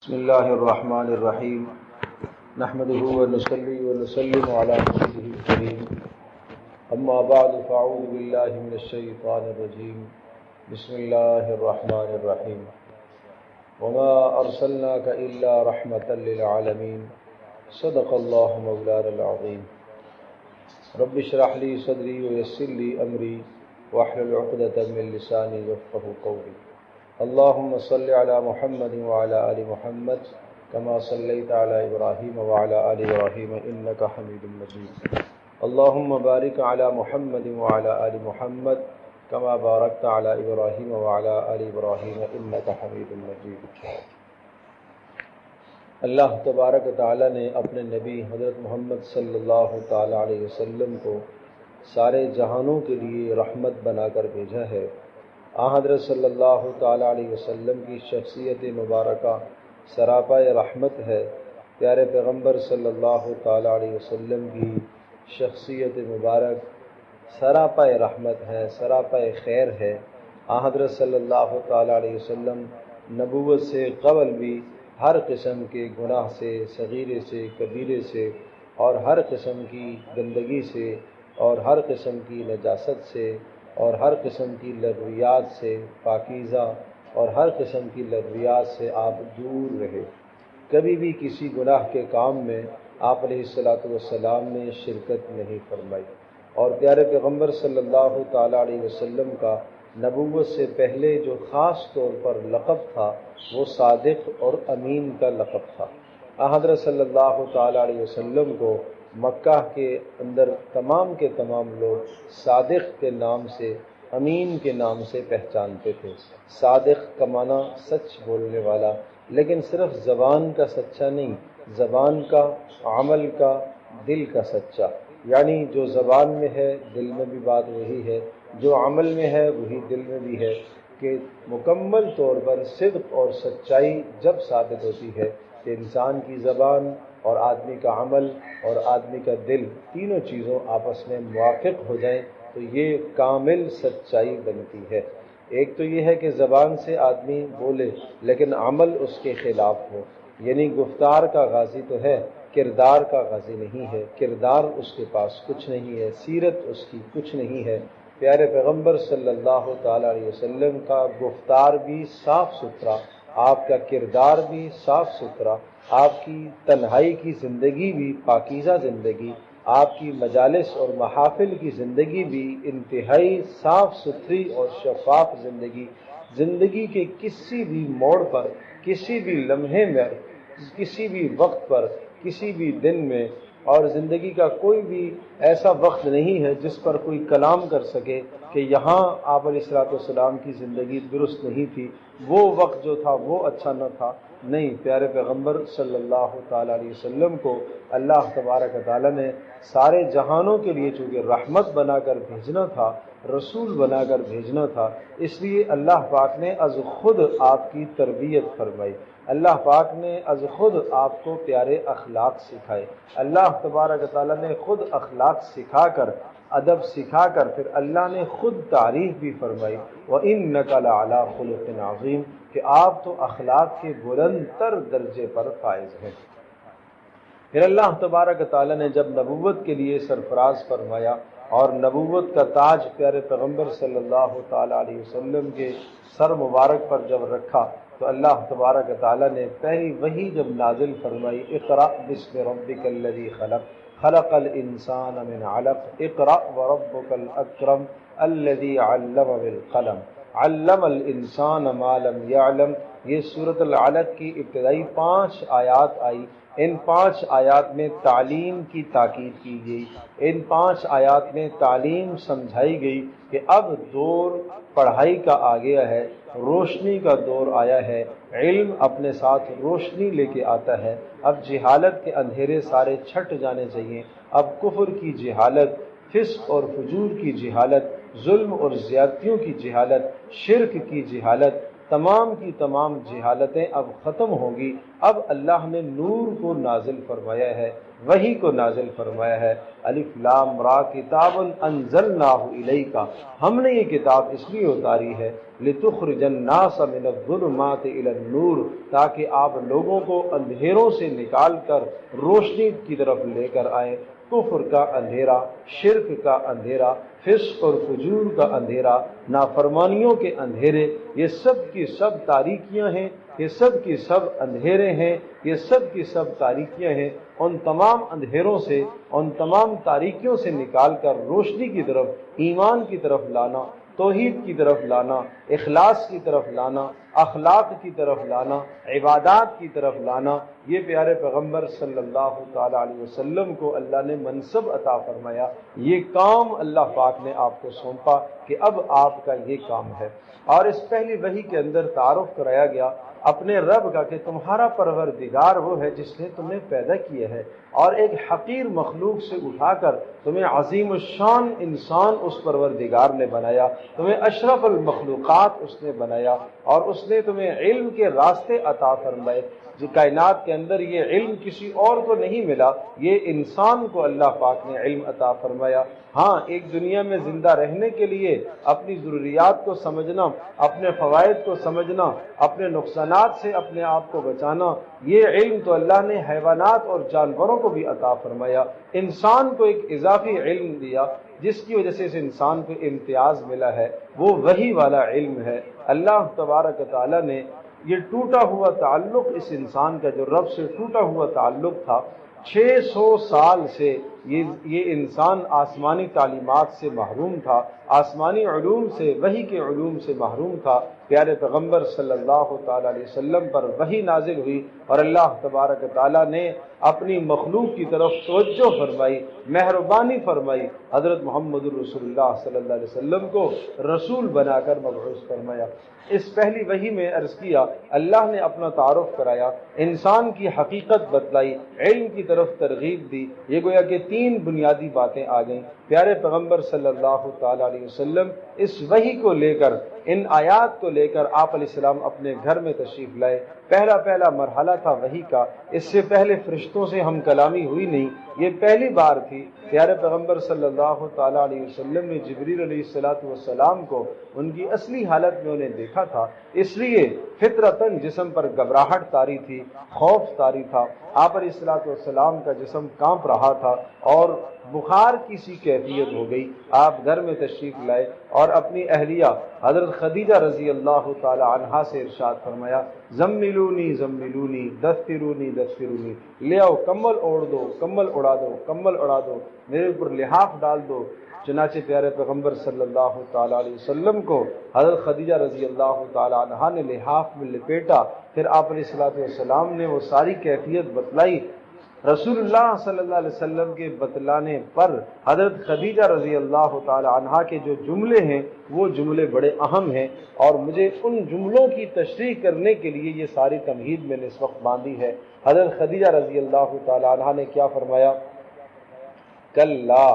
بسم الله الرحمن الرحيم نحمده ونصلي ونسلم على رسوله الكريم أما بعد فأعوذ بالله من الشيطان الرجيم بسم الله الرحمن الرحيم وما أرسلناك إلا رحمة للعالمين صدق الله مولانا العظيم رب اشرح لي صدري ويسر لي أمري واحلل عقدة من لساني يفقهوا قولي اللهم صل على محمد وعلى آل محمد كما صليت على إبراهيم وعلى آل إبراهيم إنك حميد مجيد اللهم بارك على محمد وعلى آل محمد كما باركت على إبراهيم وعلى آل إبراهيم إنك حميد مجيد۔ اللہ تبارک و تعالی نے اپنے نبی حضرت محمد صلی اللہ تعالی علیہ وسلم کو سارے جہانوں کے لیے رحمت بنا کر بھیجا ہے۔ حضرت صلی اللہ تعالی علیہ وسلم کی شخصیت مبارکہ سراپائے رحمت ہے۔ پیارے پیغمبر صلی اللہ تعالی علیہ وسلم کی شخصیت مبارک سراپائے رحمت ہے، سراپائے خیر ہے۔ حضرت صلی اللہ تعالی علیہ وسلم نبوت سے قبل بھی ہر قسم کے گناہ سے، صغیرے سے، کبیرے سے، اور ہر قسم کی گندگی سے، اور ہر قسم کی نجاست سے، اور ہر قسم کی لغویات سے پاکیزہ، اور ہر قسم کی لغویات سے آپ دور رہے۔ کبھی بھی کسی گناہ کے کام میں آپ علیہ الصلاۃ والسلام نے شرکت نہیں فرمائی۔ اور پیارے پیغمبر صلی اللہ تعالی علیہ وسلم کا نبوت سے پہلے جو خاص طور پر لقب تھا وہ صادق اور امین کا لقب تھا۔ حضرت صلی اللہ تعالی علیہ وسلم کو مکہ کے اندر تمام کے تمام لوگ صادق کے نام سے، امین کے نام سے پہچانتے تھے۔ صادق کا معنی سچ بولنے والا، لیکن صرف زبان کا سچا نہیں، زبان کا، عمل کا، دل کا سچا۔ یعنی جو زبان میں ہے دل میں بھی بات وہی ہے، جو عمل میں ہے وہی دل میں بھی ہے، کہ مکمل طور پر صدق اور سچائی جب ثابت ہوتی ہے کہ انسان کی زبان اور آدمی کا عمل اور آدمی کا دل تینوں چیزوں آپس میں موافق ہو جائیں تو یہ کامل سچائی بنتی ہے۔ ایک تو یہ ہے کہ زبان سے آدمی بولے لیکن عمل اس کے خلاف ہو، یعنی گفتار کا غازی تو ہے، کردار کا غازی نہیں ہے، کردار اس کے پاس کچھ نہیں ہے، سیرت اس کی کچھ نہیں ہے۔ پیارے پیغمبر صلی اللہ تعالی علیہ وسلم کا گفتار بھی صاف ستھرا، آپ کا کردار بھی صاف ستھرا، آپ کی تنہائی کی زندگی بھی پاکیزہ زندگی، آپ کی مجالس اور محافل کی زندگی بھی انتہائی صاف ستھری اور شفاف زندگی۔ زندگی کے کسی بھی موڑ پر، کسی بھی لمحے میں، کسی بھی وقت پر، کسی بھی دن میں، اور زندگی کا کوئی بھی ایسا وقت نہیں ہے جس پر کوئی کلام کر سکے کہ یہاں آپ علیہ الصلوۃ والسلام کی زندگی درست نہیں تھی، وہ وقت جو تھا وہ اچھا نہ تھا۔ نہیں، پیارے پیغمبر صلی اللہ تعالی علیہ وسلم کو اللہ تبارک و تعالی نے سارے جہانوں کے لیے چونکہ رحمت بنا کر بھیجنا تھا، رسول بنا کر بھیجنا تھا، اس لیے اللہ پاک نے از خود آپ کی تربیت فرمائی، اللہ پاک نے از خود آپ کو پیارے اخلاق سکھائے، اللہ تبارک و تعالی نے خود اخلاق سکھا کر، ادب سکھا کر، پھر اللہ نے خود تعریف بھی فرمائی، وَإِنَّكَ لَعَلَىٰ خُلُقٍ عَظِيمٍ، کہ آپ تو اخلاق کے بلند تر درجے پر فائز ہیں۔ پھر اللہ تبارک و تعالی نے جب نبوت کے لیے سرفراز فرمایا اور نبوت کا تاج پیارے پیغمبر صلی اللہ تعالی علیہ وسلم کے سر مبارک پر جب رکھا تو اللہ تبارک و تعالی نے پہلی وحی جب نازل فرمائی، اقرأ بسم ربک الذی خلق خلق الانسان من علق اقرأ وربک الاکرم الذی علم بالقلم علم الانسان ما لم يعلم۔ یہ سورۃ العلق کی ابتدائی 5 آیات آئی، ان 5 آیات میں تعلیم کی تاکید کی گئی، ان 5 آیات میں تعلیم سمجھائی گئی کہ اب دور پڑھائی کا آ گیا ہے، روشنی کا دور آیا ہے، علم اپنے ساتھ روشنی لے کے آتا ہے، اب جہالت کے اندھیرے سارے چھٹ جانے چاہیے، اب کفر کی جہالت، فسق اور فجور کی جہالت، ظلم اور زیادتیوں کی جہالت، شرک کی جہالت، تمام کی تمام جہالتیں اب ختم ہوں گی۔ اب اللہ نے نور کو نازل فرمایا ہے، وحی کو نازل فرمایا ہے۔ الف لام را کتاب انزلناہ الیک، ہم نے یہ کتاب اس لیے اتاری ہے لتخرج الناس من الظلمات الی النور، تاکہ آپ لوگوں کو اندھیروں سے نکال کر روشنی کی طرف لے کر آئیں۔ کفر کا اندھیرا، شرک کا اندھیرا، فسق اور فجور کا اندھیرا، نافرمانیوں کے اندھیرے، یہ سب کی سب تاریکیاں ہیں، یہ سب کی سب اندھیرے ہیں، یہ سب کی سب تاریکیاں ہیں۔ ان تمام اندھیروں سے، ان تمام تاریکیوں سے نکال کر روشنی کی طرف، ایمان کی طرف لانا، توحید کی طرف لانا، اخلاص کی طرف لانا، اخلاق کی طرف لانا، عبادات کی طرف لانا، یہ پیارے پیغمبر صلی اللہ تعالی علیہ وسلم کو اللہ نے منصب عطا فرمایا۔ یہ کام اللہ پاک نے آپ کو سونپا کہ اب آپ کا یہ کام ہے۔ اور اس پہلی وحی کے اندر تعارف کرایا گیا اپنے رب کا کہ تمہارا پروردگار وہ ہے جس نے تمہیں پیدا کیا ہے اور ایک حقیر مخلوق سے اٹھا کر تمہیں عظیم الشان انسان اس پروردگار نے بنایا، تمہیں اشرف المخلوقات اس نے بنایا، اور اس نے تمہیں علم کے راستے عطا فرمائے۔ جو کائنات کے اندر یہ علم کسی اور کو نہیں ملا، یہ انسان کو اللہ پاک نے علم عطا فرمایا۔ ہاں، ایک دنیا میں زندہ رہنے کے لیے اپنی ضروریات کو سمجھنا، اپنے فوائد کو سمجھنا، اپنے نقصانات سے اپنے آپ کو بچانا، یہ علم تو اللہ نے حیوانات اور جانوروں کو بھی عطا فرمایا۔ انسان کو ایک اضافی علم دیا جس کی وجہ سے اس انسان کو امتیاز ملا ہے، وہ وحی والا علم ہے۔ اللہ تبارک و تعالیٰ نے یہ ٹوٹا ہوا تعلق اس انسان کا جو رب سے ٹوٹا ہوا تعلق تھا، 600 سال سے یہ انسان آسمانی تعلیمات سے محروم تھا، آسمانی علوم سے، وحی کے علوم سے محروم تھا۔ پیارے پیغمبر صلی اللہ تعالی علیہ وسلم پر وحی نازل ہوئی اور اللہ تبارک تعالیٰ نے اپنی مخلوق کی طرف توجہ فرمائی، مہربانی فرمائی، حضرت محمد الرسول اللہ صلی اللہ علیہ وسلم کو رسول بنا کر مبعوث فرمایا۔ اس پہلی وحی میں عرض کیا اللہ نے اپنا تعارف کرایا، انسان کی حقیقت بتلائی، علم کی طرف ترغیب دی۔ یہ گویا کہ 3 بنیادی باتیں آ گئیں۔ پیارے پیغمبر صلی اللہ تعالی علیہ وسلم اس وحی کو لے کر، ان آیات کو لے کر آپ علیہ السلام اپنے گھر میں تشریف لائے۔ پہلا مرحلہ تھا وحی کا، اس سے پہلے فرشتوں سے ہم کلامی ہوئی نہیں، یہ پہلی بار تھی۔ پیارے پیغمبر صلی اللہ تعالی علیہ وسلم نے جبریل علیہ السلام کو ان کی اصلی حالت میں انہیں دیکھا تھا، اس لیے فطرتاً جسم پر گھبراہٹ طاری تھی، خوف طاری تھا۔ آپ علیہ السلام کا جسم کانپ رہا تھا اور بخار کی سی کیفیت ہو گئی۔ آپ گھر میں تشریف لائے اور اپنی اہلیہ حضرت خدیجہ رضی اللہ تعالی عنہا سے ارشاد فرمایا، زملونی زملونی دثرونی دثرونی، لے آؤ کمبل اوڑھ دو، کمبل اڑا دو، کمبل اڑا دو، میرے اوپر لحاف ڈال دو۔ چنانچہ پیارے پیغمبر صلی اللہ تعالی علیہ وسلم کو حضرت خدیجہ رضی اللہ تعالی عنہا نے لحاف میں لپیٹا، پھر آپ علیہ السلام نے وہ ساری کیفیت بتلائی۔ رسول اللہ صلی اللہ علیہ وسلم کے بتلانے پر حضرت خدیجہ رضی اللہ تعالی عنہا کے جو جملے ہیں وہ جملے بڑے اہم ہیں، اور مجھے ان جملوں کی تشریح کرنے کے لیے یہ ساری تمہید میں نے اس وقت باندھی ہے۔ حضرت خدیجہ رضی اللہ تعالی عنہا نے کیا فرمایا؟ کلا،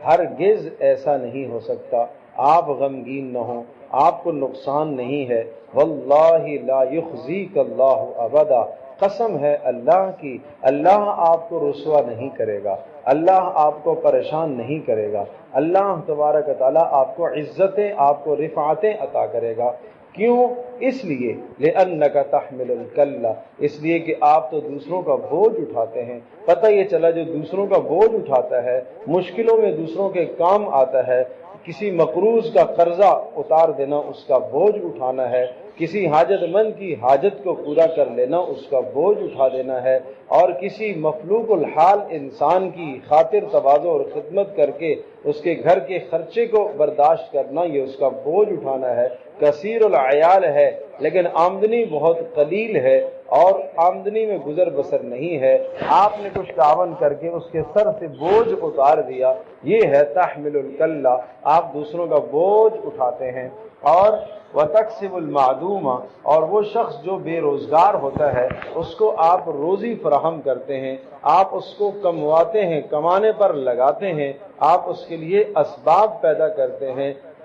ہرگز ایسا نہیں ہو سکتا، آپ غمگین نہ ہوں، آپ کو نقصان نہیں ہے۔ واللہ لا یخزیک اللہ ابدا، قسم ہے اللہ کی، اللہ آپ کو رسوا نہیں کرے گا، اللہ آپ کو پریشان نہیں کرے گا، اللہ تبارک تعالیٰ آپ کو عزتیں، آپ کو رفعتیں عطا کرے گا۔ کیوں؟ اس لیے لأنک تحمل الکلہ، اس لیے کہ آپ تو دوسروں کا بوجھ اٹھاتے ہیں۔ پتہ یہ چلا جو دوسروں کا بوجھ اٹھاتا ہے، مشکلوں میں دوسروں کے کام آتا ہے، کسی مقروض کا قرضہ اتار دینا اس کا بوجھ اٹھانا ہے، کسی حاجت مند کی حاجت کو پورا کر لینا اس کا بوجھ اٹھا دینا ہے، اور کسی مفلوق الحال انسان کی خاطر تواضع اور خدمت کر کے اس کے گھر کے خرچے کو برداشت کرنا، یہ اس کا بوجھ اٹھانا ہے۔ کثیر العیال ہے لیکن آمدنی بہت قلیل ہے اور آمدنی میں گزر بسر نہیں ہے، آپ نے کچھ تعاون کر کے اس کے سر سے بوجھ اتار دیا، یہ ہے تحمل الکلہ، آپ دوسروں کا بوجھ اٹھاتے ہیں۔ اور وَتَكْسِبُ الْمَعْدُومَ، اور وہ شخص جو بے روزگار ہوتا ہے اس کو آپ روزی فراہم کرتے ہیں، آپ اس کو کمواتے ہیں، کمانے پر لگاتے ہیں، آپ اس کے لیے اسباب پیدا کرتے ہیں۔